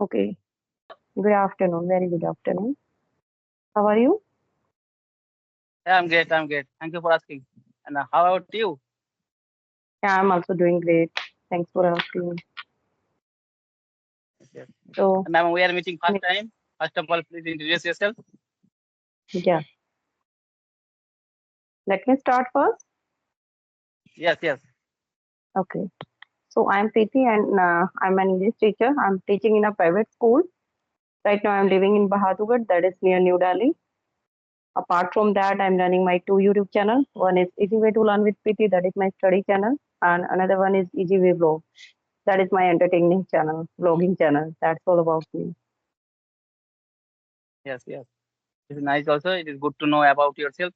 Okay. Good afternoon. Very good afternoon. How are you? Yeah, I'm great. I'm great. Thank you for asking. And how about you? Yeah, I'm also doing great. Thanks for asking. Yes. So, Ma'am, we are meeting first ne- time. First of all, please introduce yourself. yeah, let me start first. Yes, yes. Okay. So, I'm Preeti and I'm an English teacher. I'm teaching in a private school. Right now, I'm living in Bahadurgarh, that is near New Delhi. Apart from that, I'm running my two YouTube channel. One is Easy Way to Learn with Preeti, that is my study channel, and another one is Easy Way Vlog. That is my entertaining channel, vlogging channel. That's all about me. Yes, yes. It's nice also. It is good to know about yourself.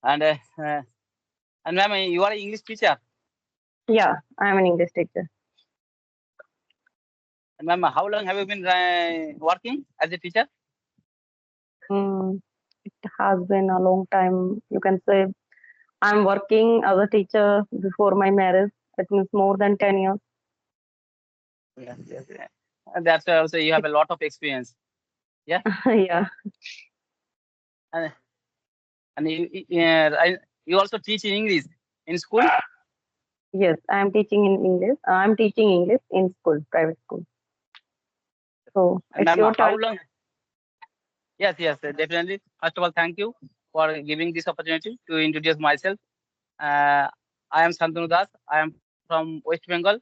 And and ma'am, you are an English teacher. Yeah, I'm an English teacher. And ma'am, how long have you been working as a teacher? Mm, it has been a long time. You can say I'm working as a teacher before my marriage. It means more than 10 years. Yes, yes. Yes. And that's why also you have a lot of experience. Yeah. Yeah. And, and you also teach in English in school. Yes, I'm teaching in English. I'm teaching English in school, private school. So And it's ma'am, your how turn. long? Yes, yes, definitely. First of all, thank you for giving this opportunity to introduce myself. Uh, I am Santanu Das. I am from West Bengal,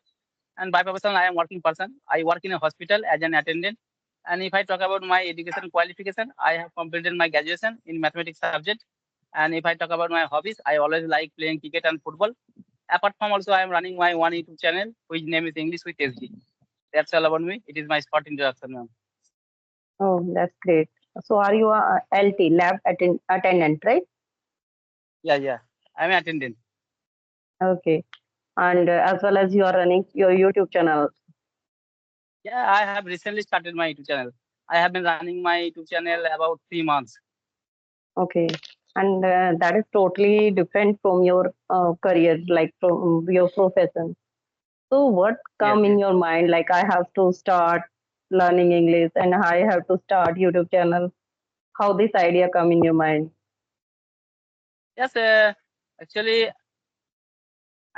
and by profession, I am working person. I work in a hospital as an attendant. And if I talk about my education qualification, I have completed my graduation in mathematics subject. And if I talk about my hobbies, I always like playing cricket and football. Apart from also, I am running my one YouTube channel, which name is English with SG. That's all about me. It is my short introduction, ma'am. Oh, that's great. So are you a LT, attendant, right? Yeah, yeah. I'm an attendant. Okay. And as well as you are running your YouTube channel. Yeah, I have recently started my YouTube channel. I have been running my YouTube channel about 3 months. Okay. And that is totally different from your career, like from your profession. So what Yes, come in yes. your mind? Like I have to start learning English and I have to start YouTube channel. How this idea come in your mind? Yes, actually,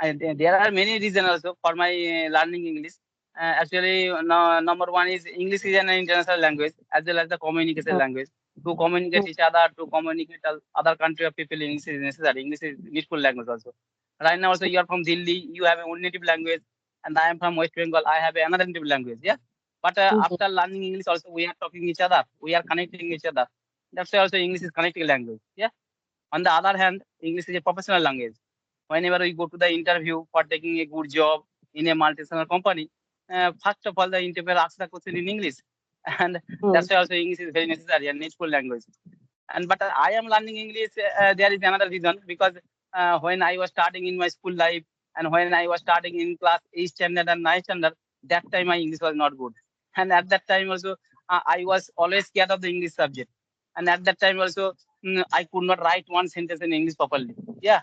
there are many reasons also for my learning English. Actually, no, number one is English is an international language as well as the communication Mm, language. To communicate mm, each other, to communicate other country of people, English is necessary. English is needful language also. Right now, also you are from Delhi, you have a own native language, and I am from West Bengal. I have another native language. Yeah, but mm, after learning English, also we are talking each other. We are connecting each other. That's why also English is connecting language. Yeah. On the other hand, English is a professional language. Whenever we go to the interview for taking a good job in a multinational company, first of all, the interviewer asks the question in English. And mm. that's why also English is very necessary and needful language. And but I am learning English. There is another reason because when I was starting in my school life and when I was starting in class 8 standard and 9 standard, that time my English was not good. And at that time also, I was always scared of the English subject. And at that time also, I could not write one sentence in English properly. Yeah.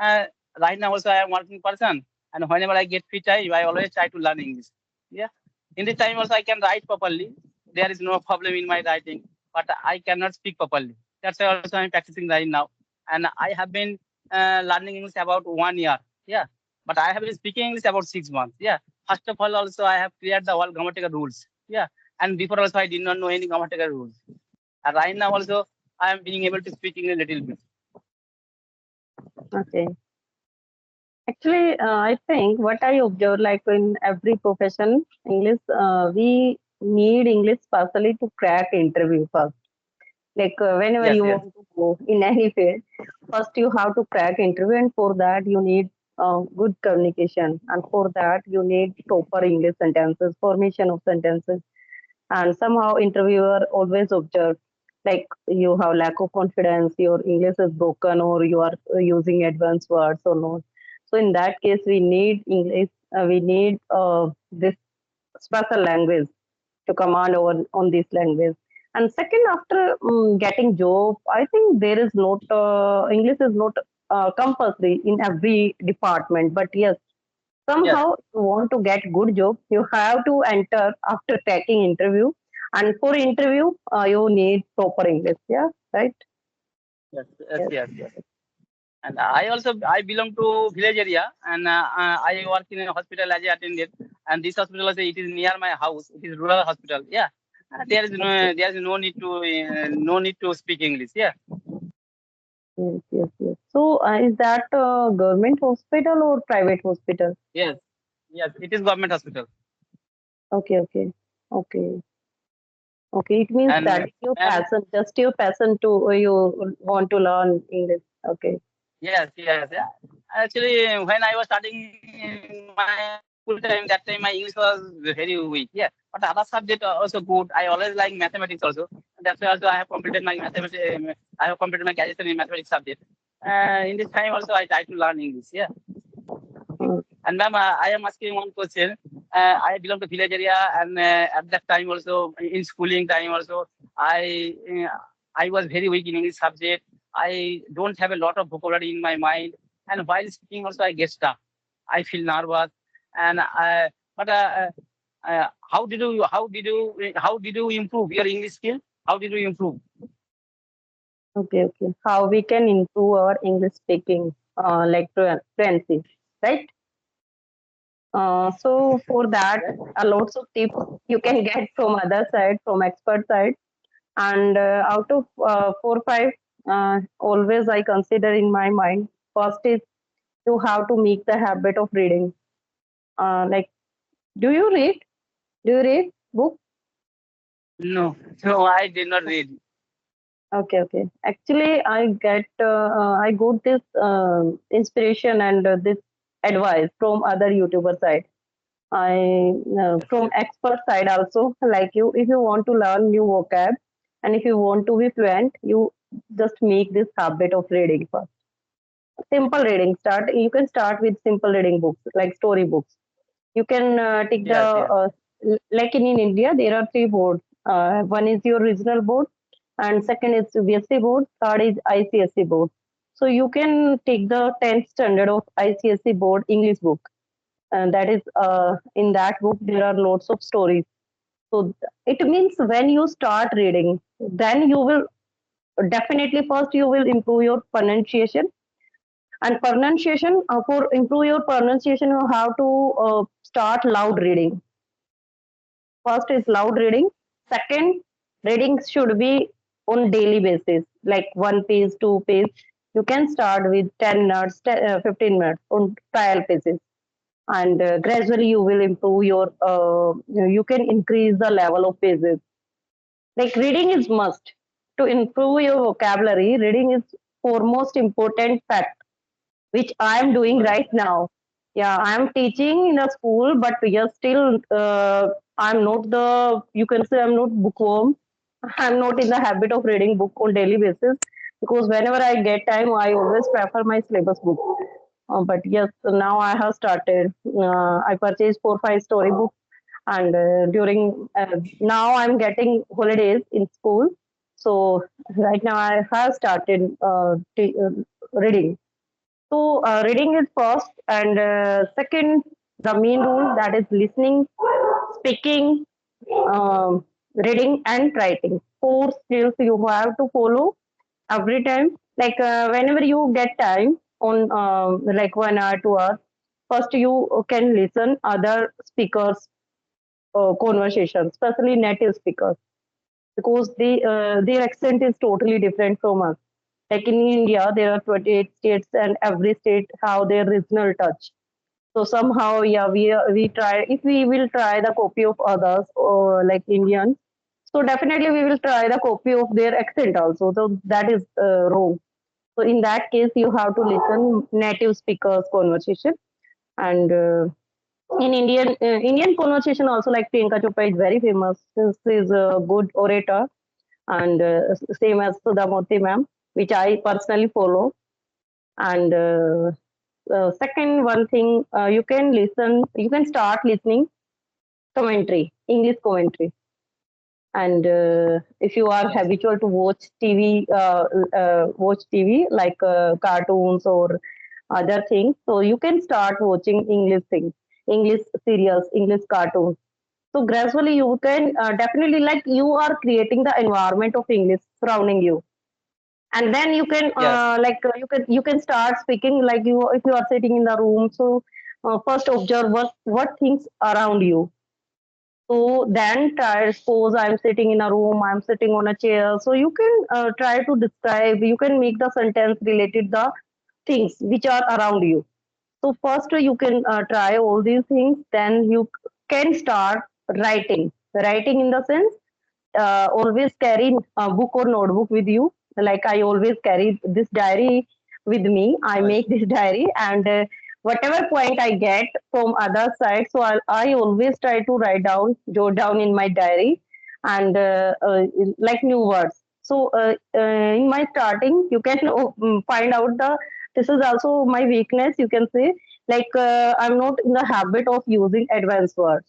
Uh, right now also I am working person, and whenever I get free time, I always try to learn English. Yeah. In this time also I can write properly. There is no problem in my writing, but I cannot speak properly. That's why also I'm practicing right now, and I have been learning English about 1 year. Yeah. But I have been speaking English about 6 months. Yeah. First of all, also I have cleared the all grammatical rules. Yeah. And before also I did not know any grammatical rules. And right now also I am being able to speak English a little bit. Okay. Actually, I think what I observe, like in every profession, English, we need English specially to crack interview first. Like whenever Yes, you yes. want to go in any field, first you have to crack interview, and for that you need good communication, and for that you need proper English sentences, formation of sentences, and somehow interviewer always observe like you have lack of confidence, your English is broken, or you are using advanced words or not. So in that case, we need English. We need this special language to command over on this language. And second, after getting job, I think there is not English is not compulsory in every department. But yes, Yes, Somehow you want to get good job, you have to enter after taking interview, and for interview you need proper English. Yeah, right. yes, yes, Yes. yes, yes. And I belong to village area, and I work in a hospital as a attendant. And this hospital also, it is near my house. It is rural hospital. Yeah, Okay. there is no need to speak English. Yeah. Yes, yes, yes. So is that government hospital or private hospital? Yes, yes, it is government hospital. Okay, okay, okay, okay. It means And that is your ma'am, passion, just your passion to you want to learn English. Okay. yes, yes, yeah. Actually, when I was starting my school time, that time my English was very weak. Yeah, but other subject are also good. I always like mathematics also. That's why also I have completed my mathematics. I have completed my graduation in mathematics subject. In this time also I try to learn English. Yeah. Mm. And ma'am, I am asking one question. I belong to village area, and at that time also, in schooling time also, I was very weak in English subject. I don't have a lot of vocabulary in my mind, and while speaking also, I get stuck. I feel nervous, and how did you improve your English skill? How did you improve? Okay, okay. How we can improve our English speaking, like fluency, right? So for that, Yes. a lots of tips you can get from other side, from expert side, and out of 4 5, always I consider in my mind. First is you have to make the habit of reading. Like, do you read? Do you read book? No, no, I did not read. Okay, okay. Actually, I got this inspiration and this advice from other YouTuber side. I Yes, from yes, expert side also. Like you, if you want to learn new vocab, and if you want to be fluent, you just make this habit of reading first. Simple reading. Start. You can start with simple reading books like story books. You can take the yes, yes. like in India there are three boards. One is your regional board, and second is CBSE board, third is ICSE board. So you can take the 10th standard of ICSE board English book, and that is in that book there are lots of stories. So it means when you start reading, then you will definitely first you will improve your pronunciation, and pronunciation for improve your pronunciation you have to start loud reading. First is loud reading. Second, reading should be on daily basis, like 1 page, 2 page. You can start with 10 minutes, 15 minutes on trial basis. And gradually you will improve your, you can increase the level of pages. Like reading is must. To improve your vocabulary, reading is foremost important fact which I am doing Yes, right now. Yeah, I am teaching in a school, but yes, still I'm not the. You can say I'm not bookworm. I'm not in the habit of reading book on daily basis because whenever I get time, I always prefer my syllabus book. But yes, now I have started. I purchased 4 5 story books, and during now I'm getting holidays in school. So right now I have started reading. So reading is first, and second, the main rule that is listening, speaking, reading, and writing. Four skills you have to follow every time. Like whenever you get time on like 1 hour, 2 hours, first you can listen other speakers' conversation, especially native speakers, because their accent is totally different from us. Like in India, there are 28 states, and every state have their regional touch. So somehow, yeah, we try. If we will try the copy of others, or like Indians, so definitely we will try the copy of their accent also. So that is wrong. So in that case, you have to listen native speakers' conversation, and in Indian conversation also, like Priyanka Chopra is very famous. She is a good orator, and same as Sudha Murthy ma'am, which I personally follow. And second one thing, you can start listening commentary, English commentary. And if you are yes, habitual to watch TV, watch TV like cartoons or other things. So you can start watching English things, English serials, English cartoons. So gradually you can definitely like you are creating the environment of English surrounding you, and then you can Yes. you can start speaking like you if you are sitting in the room. So first observe what things around you. So then try, suppose I'm sitting in a room, I'm sitting on a chair. So you can try to describe, you can make the sentence related the things which are around you. So first you can try all these things, then you can start writing. Writing in the sense, always carry a book or notebook with you. Like I always carry this diary with me. I Yes. make this diary, and whatever point I get from other side, so I always try to write down, jot down in my diary, and like new words. So in my starting, you can find out the. This is also my weakness. You can say like I'm not in the habit of using advanced words.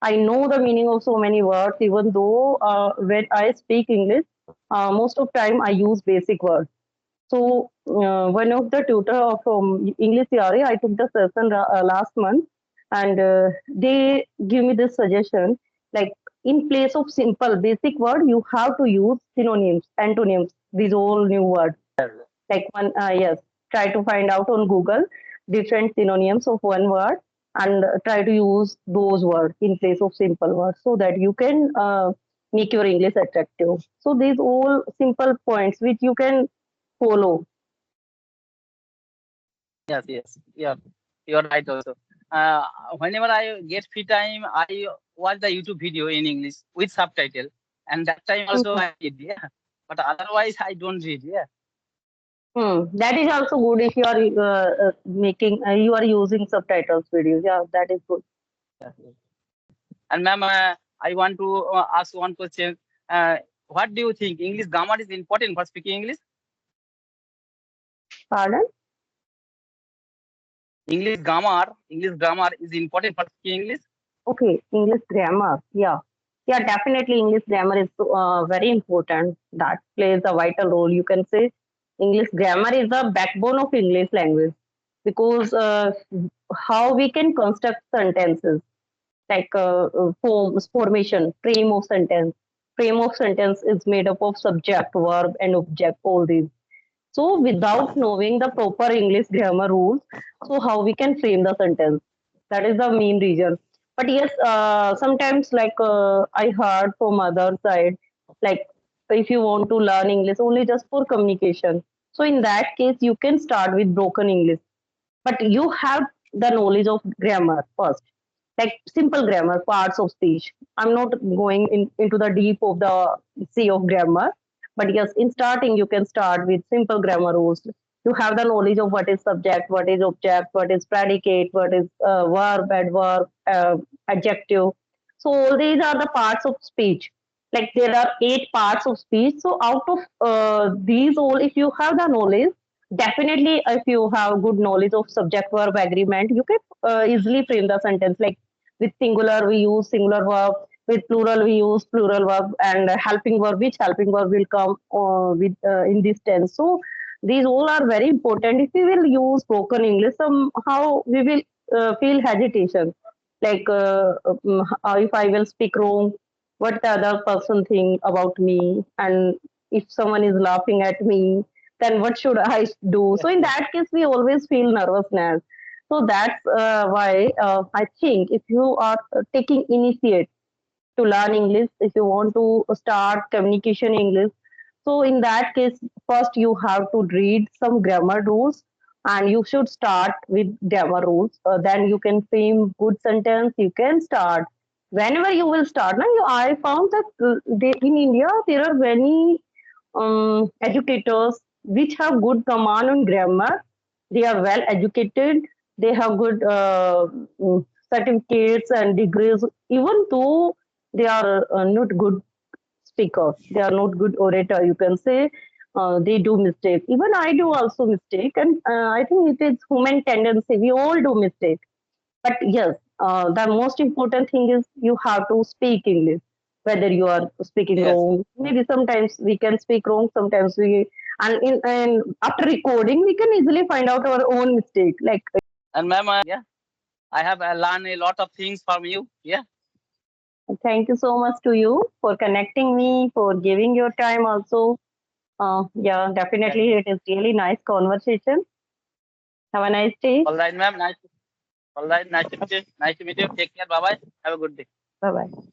I know the meaning of so many words, even though when I speak English, most of time I use basic words. So one of the tutor from English theory, I took the session last month, and they give me this suggestion like in place of simple basic word, you have to use synonyms, antonyms, these all new words. Like one, yes, try to find out on Google different synonyms of one word and try to use those words in place of simple words so that you can make your English attractive. So these all simple points which you can follow. Yes, yes, yeah, you're right also. Uh, Whenever I get free time, I watch the YouTube video in English with subtitle, and that time also Mhm. I read, yeah. But otherwise, I don't read, yeah. That is also good if you are making you are using subtitles videos. Yeah, that is good. Yes, yes. And ma'am, I want to ask one question. What do you think? English grammar is important for speaking English? Pardon? English grammar is important for speaking English. Okay, English grammar. Yeah, yeah, definitely English grammar is very important. That plays a vital role. You can say English grammar is the backbone of English language because how we can construct sentences like forms, formation, frame of sentence. Frame of sentence is made up of subject, verb, and object. All these. So without knowing the proper English grammar rules, so how we can frame the sentence? That is the main reason. But yes, sometimes like I heard from other side, like if you want to learn English only just for communication, so in that case you can start with broken English, but you have the knowledge of grammar first, like simple grammar, parts of speech. I'm not going into the deep of the sea of grammar, but yes, in starting you can start with simple grammar rules. You have the knowledge of what is subject, what is object, what is predicate, what is verb, adverb, adjective. So all these are the parts of speech. Like there are 8 parts of speech. So out of these all, if you have the knowledge, definitely if you have good knowledge of subject verb agreement, you can easily frame the sentence. Like with singular we use singular verb, with plural we use plural verb, and helping verb, which helping verb will come with in this tense. So these all are very important. If we will use spoken English, somehow we will feel hesitation. Like if I will speak wrong, what the other person think about me, and if someone is laughing at me, then what should I do? Yes, So in yes, that case, we always feel nervousness. So that's why I think if you are taking initiate to learn English, if you want to start communication English, so in that case, first you have to read some grammar rules, and you should start with grammar rules. Then you can frame good sentence. You can start whenever you will start. Now, I found that in India there are many educators which have good command on grammar. They are well educated. They have good certificates and degrees, even though they are not good speaker. They are not good orator. You can say they do mistake. Even I do also mistake, and I think it is human tendency. We all do mistake. But yes, the most important thing is you have to speak English. Whether you are speaking yes, wrong, maybe sometimes we can speak wrong. Sometimes we And in after recording, we can easily find out our own mistake. Like, And ma'am, yeah, I have learned a lot of things from you. Yeah. thank you so much to you for connecting me, for giving your time also. Yeah, Yeah. definitely, it is really nice conversation. Have a nice day. All right, ma'am. Nice. All right. Nice to meet you. Nice to meet you. Take care. Bye bye. Have a good day. Bye bye.